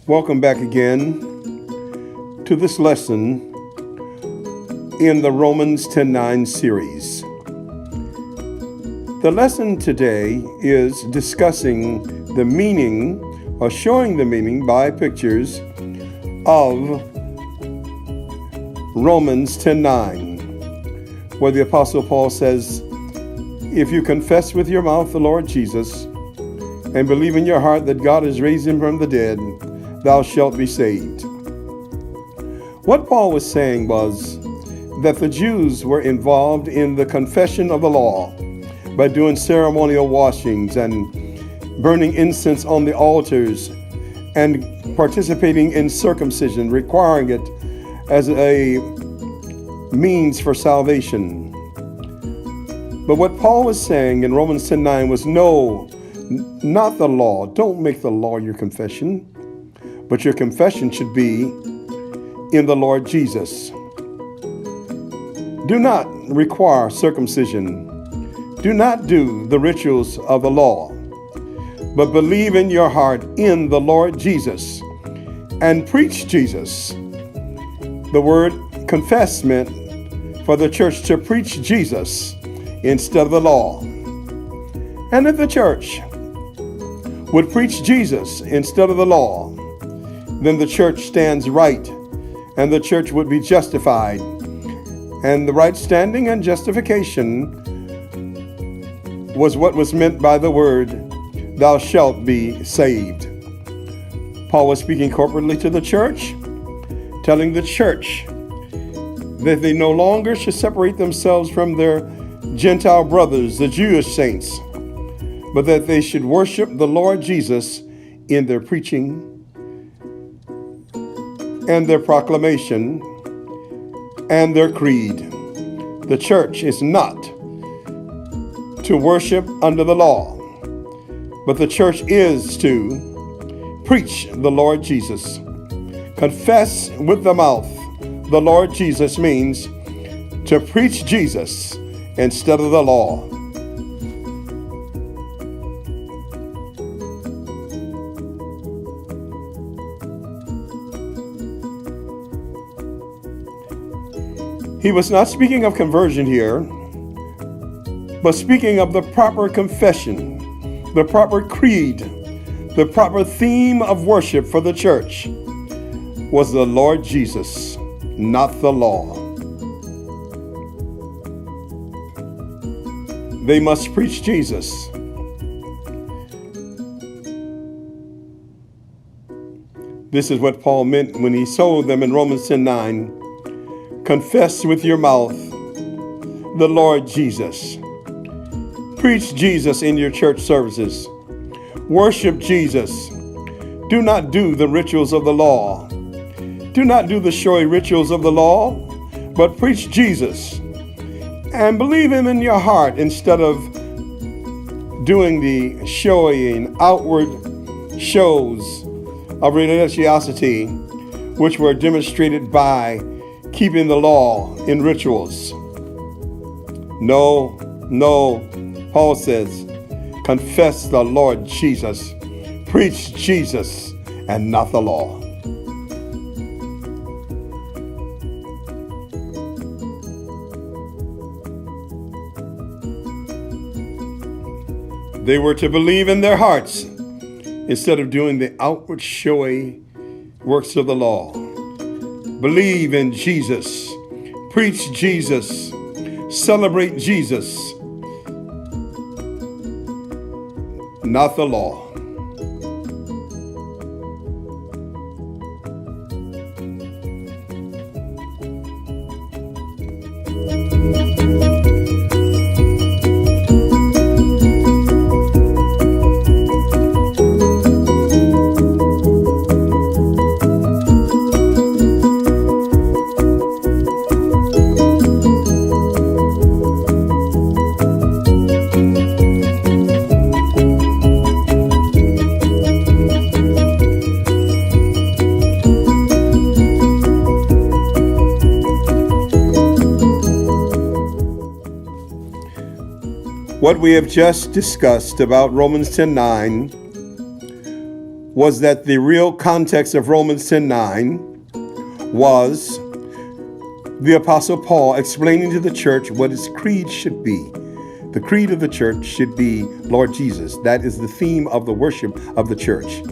Welcome back again to this lesson in the Romans 10:9 series. The lesson today is discussing the meaning or showing the meaning by pictures of Romans 10:9, where the Apostle Paul says, if you confess with your mouth the Lord Jesus and believe in your heart that God has raised him from the dead, thou shalt be saved. What Paul was saying was that the Jews were involved in the confession of the law by doing ceremonial washings and burning incense on the altars and participating in circumcision, requiring it as a means for salvation. But what Paul was saying in Romans 10:9 was, no, not the law. Don't make the law your confession, but your confession should be in the Lord Jesus. Do not require circumcision. Do not do the rituals of the law, but believe in your heart in the Lord Jesus and preach Jesus. The word confess meant for the church to preach Jesus instead of the law. And if the church would preach Jesus instead of the law, then the church stands right and the church would be justified. And the right standing and justification was what was meant by the word, thou shalt be saved. Paul was speaking corporately to the church, telling the church that they no longer should separate themselves from their Gentile brothers, the Jewish saints, but that they should worship the Lord Jesus in their preaching and their proclamation and their creed. The church is not to worship under the law, but the church is to preach the Lord Jesus. Confess with the mouth the Lord Jesus means to preach Jesus instead of the law. He was not speaking of conversion here, but speaking of the proper confession, the proper creed, the proper theme of worship for the church was the Lord Jesus, not the law. They must preach Jesus. This is what Paul meant when he told them in Romans 10:9, confess with your mouth the Lord Jesus. Preach Jesus in your church services. Worship Jesus. Do not do the rituals of the law. Do not do the showy rituals of the law, but preach Jesus and believe him in your heart instead of doing the showy and outward shows of religiosity, which were demonstrated by keeping the law in rituals. No, Paul says, confess the Lord Jesus, preach Jesus and not the law. They were to believe in their hearts instead of doing the outward showy works of the law. Believe in Jesus, preach Jesus, celebrate Jesus, not the law. What we have just discussed about Romans 10:9 was that the real context of Romans 10:9 was the Apostle Paul explaining to the church what its creed should be. The creed of the church should be Lord Jesus. That is the theme of the worship of the church.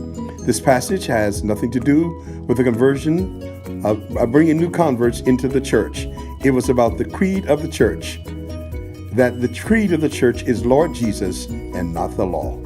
This passage has nothing to do with the conversion of bringing new converts into the church. It was about the creed of the church, that the creed of the church is Lord Jesus and not the law.